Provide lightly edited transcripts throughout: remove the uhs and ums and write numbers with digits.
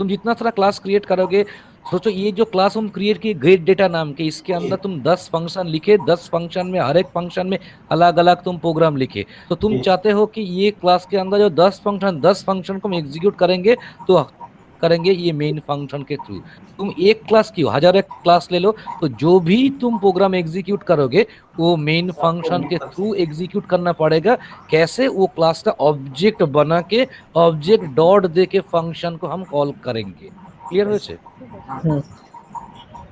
तुम जितना सारा क्लास क्रिएट करोगे, सोचो ये जो क्लास हम क्रिएट किए ग्रेट डेटा नाम के, इसके अंदर तुम 10 फंक्शन लिखे, 10 फंक्शन में हर एक फंक्शन में अलग अलग तुम प्रोग्राम लिखे, तो तुम चाहते हो कि ये क्लास के अंदर जो 10 फंक्शन को हम एग्जीक्यूट करेंगे, तो करेंगे ये मेन फंक्शन के थ्रू। तुम एक क्लास क्यों, हजार एक क्लास ले लो, तो जो भी तुम प्रोग्राम एग्जीक्यूट करोगे वो मेन फंक्शन के थ्रू एग्जीक्यूट करना पड़ेगा। कैसे, वो क्लास का ऑब्जेक्ट बना के ऑब्जेक्ट डॉट दे के फंक्शन को हम कॉल करेंगे। ক্লিয়ার হয়েছে?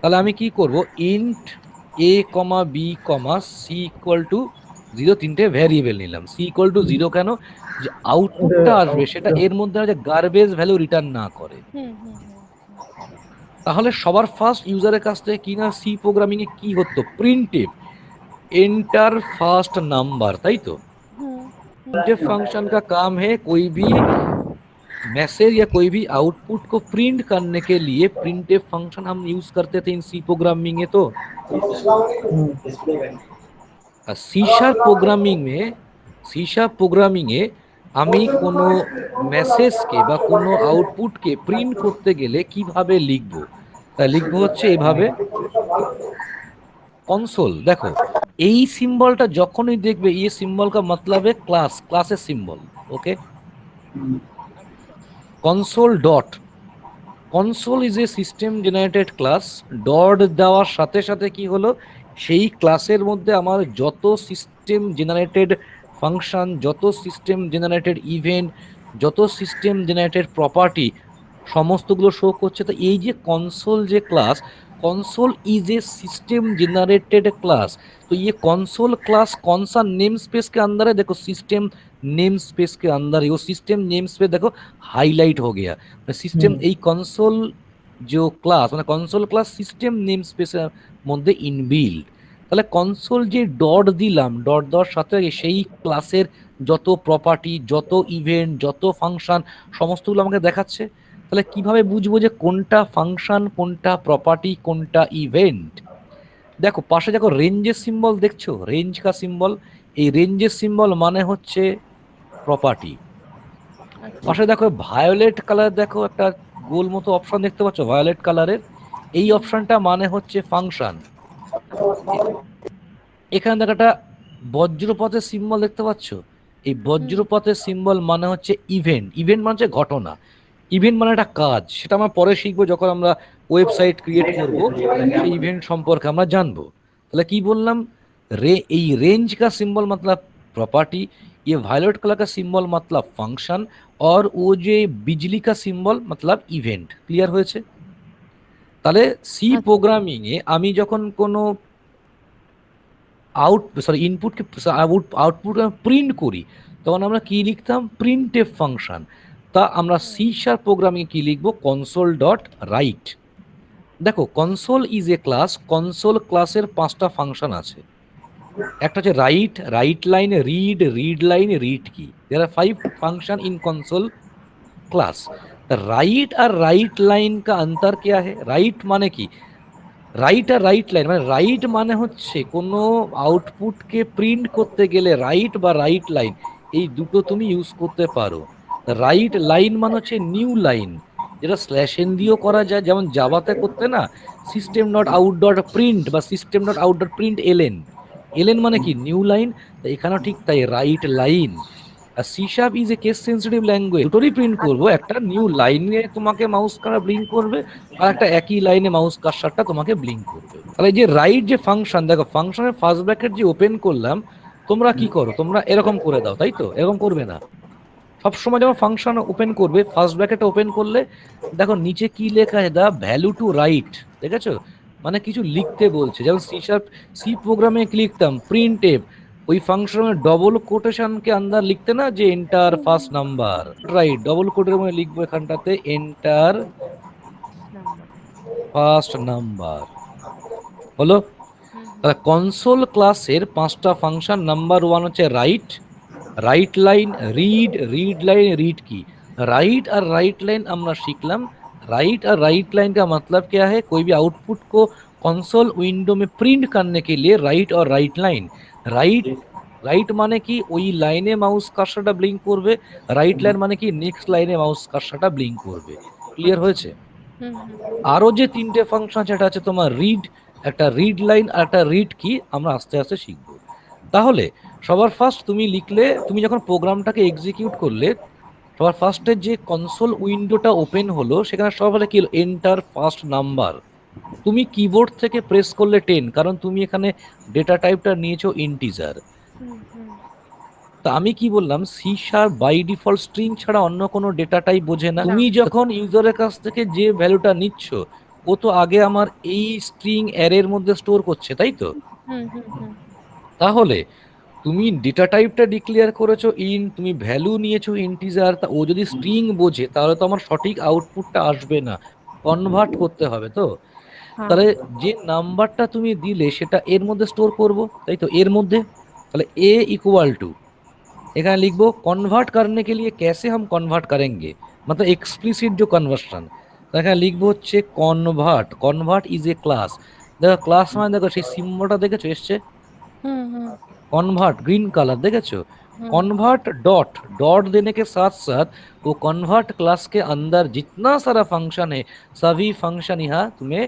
তাহলে আমি কি করব, int a, b, c equal to 0 তিনটে ভ্যারিয়েবল নিলাম। c ইকুয়াল টু 0 কেন, যে আউটপুটটা আসবে সেটা এর মধ্যে যে গার্বেজ ভ্যালু রিটার্ন না করে। তাহলে সবার ফার্স্ট ইউজারের কাছ থেকে কি না, সি প্রোগ্রামিং এ কি হতো, प्रिंटफ एंटर फर्स्ट नंबर, ताई तो प्रिंटफ फंक्शन का काम है कोई भी मैसेज या कोई भी आउटपुट को प्रिंट करने के लिए प्रिंटफ फंक्शन हम यूज करते थे इन सी प्रोग्रामिंग में। तो सी शार्प प्रोग्रामिंग এ আমি কোনো মেসেজকে বা কোনো আউটপুটকে প্রিন্ট করতে গেলে কিভাবে লিখবো, তা লিখবো হচ্ছে এভাবে, কনসোল। দেখো এই সিম্বলটা যখনই দেখবে, ये सिंबल का मतलब है class, classes symbol, okay. Console dot, console is a system generated class, dot দেওয়ার সাথে সাথে কি হলো, সেই ক্লাসের মধ্যে আমার যত সিস্টেম জেনারেটেড ফাংশন, যত সিস্টেম জেনারেটেড ইভেন্ট, যত সিস্টেম জেনারেটেড প্রপার্টি সমস্তগুলো শো করছে। তো এই যে কনসোল যে class, console is a system generated class. तो ये कंसोल क्लास कौन सा नेम स्पेस के अंदर है, देखो सिस्टम नेम स्पेस के अंदर है। वो सिस्टम नेम स्पेस देखो हाईलाइट हो गया, सिस्टम এই कंसोल जो क्लास মানে कंसोल क्लास सिस्टम नेम স্পেসের মধ্যে ইনবিল্ড। তাহলে কনসোল যে ডট দিলাম, ডট দেওয়ার সাথে সেই ক্লাসের যত প্রপার্টি, যত ইভেন্ট, যত ফাংশন সমস্তগুলো আমাকে দেখাচ্ছে। তাহলে কিভাবে বুঝবো যে কোনটা ফাংশন, কোনটা প্রপার্টি, কোনটা ইভেন্ট? দেখো পাশে দেখো রেঞ্জের সিম্বল দেখছো, রেঞ্জ কা সিম্বল, এই রেঞ্জের সিম্বল মানে হচ্ছে প্রপার্টি। পাশে দেখো ভায়োলেট কালার, দেখো একটা গোল মতো অপশন দেখতে পাচ্ছ ভায়োলেট কালারের, এই অপশনটা মানে হচ্ছে ফাংশন। এখানে দেখো একটা বজ্রপথের সিম্বল দেখতে পাচ্ছ, এই বজ্রপথের সিম্বল মানে হচ্ছে ইভেন্ট। ইভেন্ট মানে হচ্ছে ঘটনা, ইভেন্ট মানে একটা কাজ, সেটা আমরা পরে শিখবো যখন আমরা ওয়েবসাইট ক্রিয়েট করব, সেই ইভেন্ট সম্পর্কে আমরা জানবো। তাহলে কি বললাম, এই रेंज का सिंबल मतलब प्रॉपर्टी, ये वायलेट कलर का सिंबल मतलब फंक्शन, और वो जो बिजली का सिंबल मतलब इवेंट। क्लियर হয়েছে? তাহলে সি প্রোগ্রামিং এ আমি যখন কোনো ইনপুটকে আউটপুট প্রিন্ট করি, তখন আমরা কি লিখতাম, প্রিন্টএফ ফাংশন। তা আমরা সি শার্প প্রোগ্রামিং কি লিখবো, কনসোল ডট রাইট। দেখো console is a class, console ক্লাসের 5টা ফাংশন আছে। একটা হচ্ছে write, write line, read, read line, read key, there are 5 function in console class. Write और राइट लाइन का अंतर क्या है? राइट माने কি, রাইট আর রাইট লাইন মানে, রাইট মানে হচ্ছে কোনো আউটপুটকে প্রিন্ট করতে গেলে রাইট বা রাইট লাইন এই দুটো তুমি ইউজ করতে পারো। রাইট লাইন মানে হচ্ছে নিউ লাইন, যেটা স্ল্যাশ এন দিয়েও করা যায়, যেমন জাভাতে করতে না system dot out dot print বা system dot out dot print ln, ln মানে কি নিউ লাইন, এখানেও ঠিক তাই রাইট লাইন। আর C sharp is a case sensitive language, দুটোরই প্রিন্ট করবো, একটা নিউ লাইনে তোমাকে মাউস কার্সার ব্লিঙ্ক করবে, আর একটা একই লাইনে মাউস কার্সারটা তোমাকে ব্লিঙ্ক করবে। তাহলে যে রাইট যে ফাংশন, দেখো ফাংশনের ফার্স্ট ব্র্যাকেট যে ওপেন করলাম, তোমরা কি করো, তোমরা এরকম করে দাও, তাই তো? এরকম করবে না, সবসময় যখন ফাংশন ওপেন করবে ফার্স্ট ব্র্যাকেট ওপেন করলে দেখো নিচে কি লেখা আছে, দা ভ্যালু টু রাইট, দেখেছো? মানে কিছু লিখতে বলছে। যেমন সি শার্প সি প্রোগ্রামে কি লিখতাম, প্রিন্ট এফ, ওই ফাংশনের ডবল কোটেশন के अंदर লিখতে না যে enter first number, right, double কোটের মধ্যে লিখবো এখানটাতে এন্টার ফার্স্ট নাম্বার, হলো? তাহলে কনসোল ক্লাসের 5টা ফাংশন, নাম্বার 1 হচ্ছে right, right line, read, read line, read की। राइट और राइट लाइन আমরা শিখলাম। राइट और राइट लाइन का मतलब क्या है, कोई भी आउटपुट को कंसोल विंडो में प्रिंट करने के लिए राइट और राइट लाइन। राइट রাইট মানে কি, ওই লাইনে মাউস কার্সারটা ব্লিঙ্ক করবে, রাইট লাইন মানে কি নেক্সট লাইনে মাউস কার্সারটা ব্লিঙ্ক করবে। ক্লিয়ার হয়েছে? হুম হুম আরো যে তিনটে ফাংশন সেটা আছে তোমার রিড, একটা রিড লাইন আর একটা রিড কি, আমরা আস্তে আস্তে শিখবো। তাহলে সবার ফার্স্ট তুমি লিখলে, তুমি যখন প্রোগ্রামটাকে এক্সিকিউট করলে, সবার ফার্স্টে যে কনসোল উইন্ডোটা ওপেন হলো সেখানে সবার কি হলো, এন্টার ফার্স্ট নাম্বার। তুমি কিবোর্ড থেকে প্রেস করলে 10, কারণ তুমি এখানে ডেটা টাইপটা নিয়েছো ইন্টিজার। হুম হুম তা আমি কি বললাম, C sharp by default string ছাড়া অন্য কোনো ডেটা টাইপ বোঝে না। না। তুমি যখন ইউজারের কাছ থেকে যে ভ্যালুটা নিচ্ছ, ও তো আগে আমার এই স্ট্রিং অ্যারের মধ্যে স্টোর করছে, তাই তো? হুম হুম হুম তাহলে তুমি ডেটা টাইপটা ডিক্লেয়ার করেছো ইন, তুমি ভ্যালু নিয়েছো ইন্টিজার, তা ও যদি স্ট্রিং বোঝে তাহলে তো আমার সঠিক আউটপুটটা আসবে না, কনভার্ট করতে হবে তো। হ্যাঁ। তাহলে যে নাম্বারটা তুমি দিলে সেটা এর মধ্যে স্টোর করব, তাই তো, এর মধ্যে। তাহলে এ इक्वल टू, এখানে लिखबो कन्वर्ट करने के लिए कैसे हम कन्वर्ट करेंगे, मतलब एक्सप्लिसिट जो कन्वर्सन। তো এখানে লিখবো হচ্ছে convert, convert is a class. দেখো ক্লাস মানে দেখো সেই সিম্বলটা দেখেছো এসছে, হুম হুম कन्वर्ट ग्रीन कलर देखेছো। হুম कन्वर्ट डॉट, डॉट देने के साथ साथ वो कन्वर्ट क्लास के अंदर जितना सारा फंक्शन है, सभी फंक्शन यहाँ तुम्हें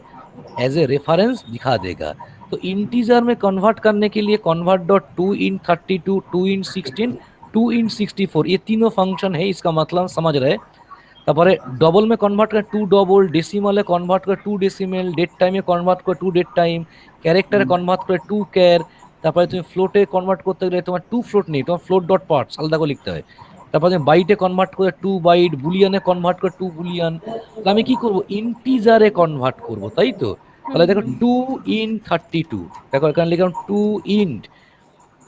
एज ए रेफरेंस दिखा देगा। तो इंटीजर में कन्वर्ट करने के लिए कन्वर्ट डॉट 2 इन 32, 2 इन 16, 2 इन 64, ये तीनों फंक्शन है, इसका मतलब समझ रहे। তারপরে ডবল মে কনভার্ট করে 2 ডবল, ডেসিমালে কনভার্ট করে 2 ডেসিমেল, ডেট টাইমে কনভার্ট করে 2 ডেট টাইম, ক্যারেক্টারে কনভার্ট করে 2 ক্যার। তারপরে তুমি ফ্লোটে কনভার্ট করতে গেলে তোমার 2 ফ্লোট নেই, তোমার ফ্লোট ডট পার্টস আলাদা করে লিখতে হয়। তারপরে তুমি বাইটে কনভার্ট করে 2 বাইট, বুলিয়ানে কনভার্ট করে 2 বুলিয়ান। তাহলে আমি কি করব, ইন্টিজারে কনভার্ট করব, তাই তো। হুম তাহলে দেখো হুম 2 इन 32, দেখো এখানে লিখলাম 2 ইন্ট,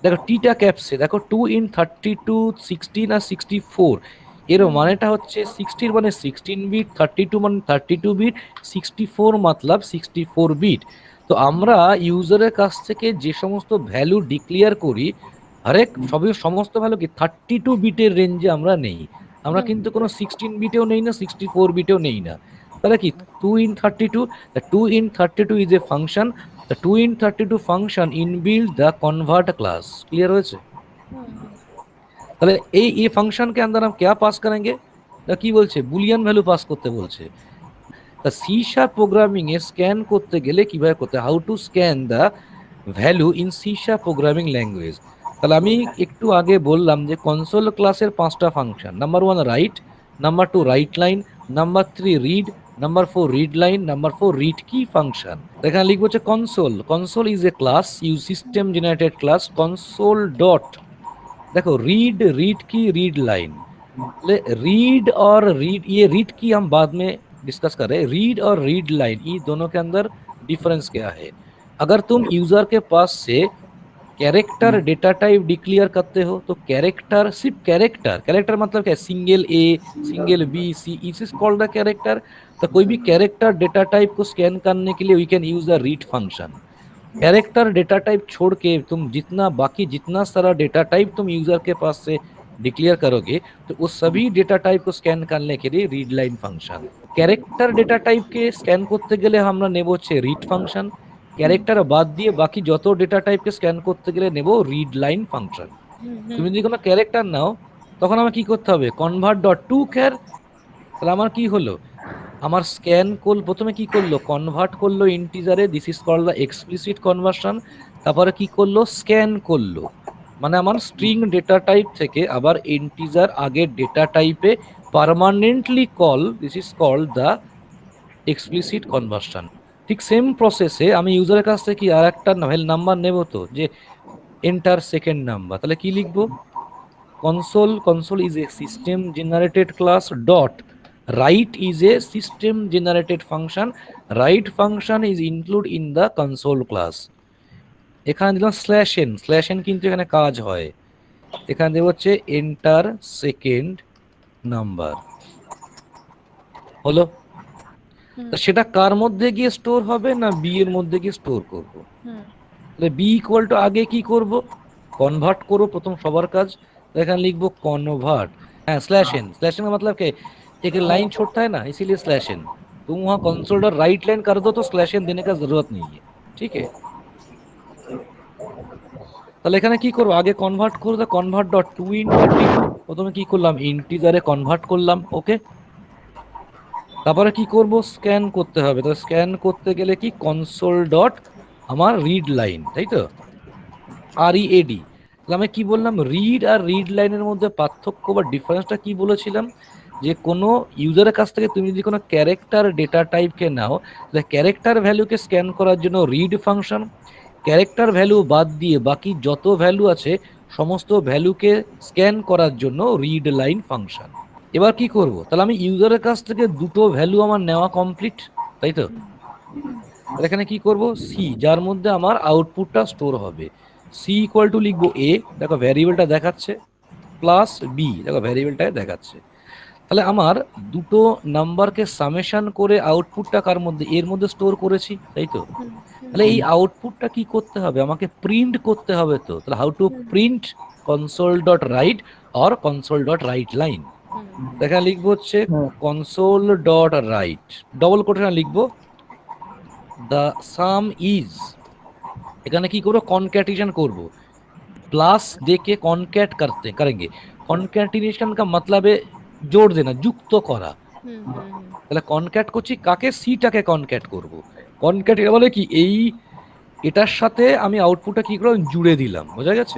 দেখো টিটা ক্যাপসে দেখো 2 इन 32, 16 আর 64। এর হুম মানেটা হচ্ছে 60 মানে 16 বিট, 32 মানে 32 বিট, 64 মতলব 64 বিট। তো আমরা ইউজারের কাছ থেকে যে সমস্ত ভ্যালু ডিক্লেয়ার করি, হরেক সবই সমস্ত ভ্যালু কি 32 বিটের রেঞ্জে আমরা নেই। আমরা হুম কিন্তু কোনো 16 বিটেও নেই না, 64 বিটেও নেই না। তাহলে কি 2 इन 32, 2 इन 32 is a function. The 2 in 32 function inbuilt the convert class, clear হয়েছে? হুম তাহলে এই ফাংশনকে अंदर हम क्या पास करेंगे, তা কি বলছে, বুলিয়ান ভ্যালু পাস করতে বলছে। তা সি শার্প প্রোগ্রামিং এ স্ক্যান করতে গেলে কিভাবে করতে, how to scan the value in C sharp programming language. তাহলে আমি একটু আগে বললাম যে কনসোল ক্লাসের 5টা function, number 1 write, number 2 write line, number 3 read, number 4 read line, number 4 read কি ফাংশন। এখানে লিখবো হচ্ছে console, console is a class use system generated class console dot, देखो रीड, रीड की रीड लाइन, रीड और read, ये read की हम बाद में डिस्कस कर रहे हैं। रीड और रीड लाइन ये दोनों के अंदर डिफरेंस क्या है। अगर तुम यूजर के पास से कैरेक्टर डेटा टाइप डिक्लेयर करते हो तो कैरेक्टर, सिर्फ कैरेक्टर, कैरेक्टर मतलब क्या, single A, single B, C, इस इज कॉल्ड द कैरेक्टर। तो कोई भी कैरेक्टर डेटा टाइप को स्कैन करने के लिए we can use the read function. Character data type छोड़ के तुम जितना बाकी जितना सारा डेटा टाइप तुम यूजर के पास से डिक्लेयर करोगे, तो उस सभी डेटा टाइप को स्कैन करने के लिए read line function. Character data টাইপকে স্ক্যান করতে গেলে আমরা নেব হচ্ছে রিড ফাংশন, ক্যারেক্টার বাদ দিয়ে বাকি যত ডেটা টাইপকে স্ক্যান করতে গেলে নেব রিড লাইন ফাংশন। হুম হুম তুমি যদি কোনো ক্যারেক্টার নাও তখন আমার কি করতে হবে, কনভার্ট ডট টু ক্যার। তাহলে আমার কি হলো, আমার স্ক্যান করল প্রথমে কি করলো, কনভার্ট করলো ইন্টিজারে, this is called the explicit conversion. তারপরে কি করলো, স্ক্যান করলো, মানে আমার স্ট্রিং ডেটা টাইপ থেকে আবার ইন্টিজার আগের ডেটা টাইপে permanently call, this is called the explicit conversion. ঠিক সেম প্রসেসে আমি ইউজারের কাছ থেকে আর একটা নাম্বার নেব, তো যে এন্টার সেকেন্ড নাম্বার, তাহলে কি লিখবো, console, console is a system generated class dot write is a system generated function, write function is included in the console class। এখানে দিলাম স্ল্যাশ এন, স্ল্যাশ এন কিন্তু এখানে কাজ হয়। এখানে দেব হচ্ছে এন্টার সেকেন্ড নাম্বার, হলো। হুম তা সেটা কার মধ্যে গিয়ে স্টোর হবে না বি এর মধ্যে গিয়ে স্টোর করব। হুম তাহলে বি ইকুয়াল টু আগে কি করব, কনভার্ট করো প্রথম সবার কাজ। तो एखाने लिखबो कन्वर्ट, हाँ स्लैश एन का मतलब क्या है, एक लाइन छोड़ता है ना इसीलिए स्लैश एन। तुम वहाँ कंसोल डॉट राइट लाइन कर दो तो स्लैश एन देने का जरूरत नहीं है, ठीक है। তাহলে এখানে কি করব, আগে কনভার্ট করব, কনভার্ট ডট 2 इन 32, প্রথমে কি করলাম ইন্টিজারে কনভার্ট করলাম, ওকে। তারপরে কি করব, স্ক্যান করতে হবে। তো স্ক্যান করতে গেলে কি কনসোল ডট আমার রিড লাইন, তাই তো, READ। তাহলে আমি কি বললাম, রিড আর রিড লাইনের মধ্যে পার্থক্য বা ডিফারেন্সটা কি বলেছিলাম, যে কোনো ইউজারের কাছ থেকে তুমি যদি কোনো ক্যারেক্টার ডেটা টাইপকে নাও, তাহলে ক্যারেক্টার ভ্যালুকে স্ক্যান করার জন্য রিড ফাংশন, ক্যারেক্টার ভ্যালু বাদ দিয়ে বাকি যত ভ্যালু আছে সমস্ত ভ্যালুকে স্ক্যান করার জন্য রিড লাইন ফাংশন। এবার কি করব, তাহলে আমি ইউজারের কাছ থেকে দুটো ভ্যালু আমার নেওয়া কমপ্লিট, তাই তো। তাহলে এখানে কি করব, সি, যার মধ্যে আমার আউটপুটটা স্টোর হবে। সি ইকুয়াল টু লিখবো এ, দেখো ভ্যারিয়েবলটা দেখাচ্ছে, প্লাস বি, দেখো ভ্যারিয়েবলটাকে দেখাচ্ছে। তাহলে আমার দুটো নাম্বারকে সামেশন করে আউটপুটটা কার মধ্যে, এর মধ্যে স্টোর করেছি, তাই তো। হুম, হুম, তাহলে এই আউটপুটটা কি করতে হবে, আমাকে প্রিন্ট করতে হবে। তো তাহলে how to hmm, print console dot write or console dot write line. Hmm, এখানে লিখবো হচ্ছে console dot write, double quotation লিখবো, দ্য সাম ইজ, এখানে কি করবো, कॉन्कैटिनेशन করব, प्लस देके कॉन्कैट करते करेंगे। कॉन्कैटिनेशन का मतलब है जोड़ देना, যুক্ত করা। হুম, হুম, হুম। তাহলে কনক্যাট করছি কাকে, সিটাকে কনক্যাট করব। কনক্যাট এটা বলে কি, এই এটার সাথে আমি আউটপুটটা কি করলাম, জুড়ে দিলাম, বোঝা গেছে।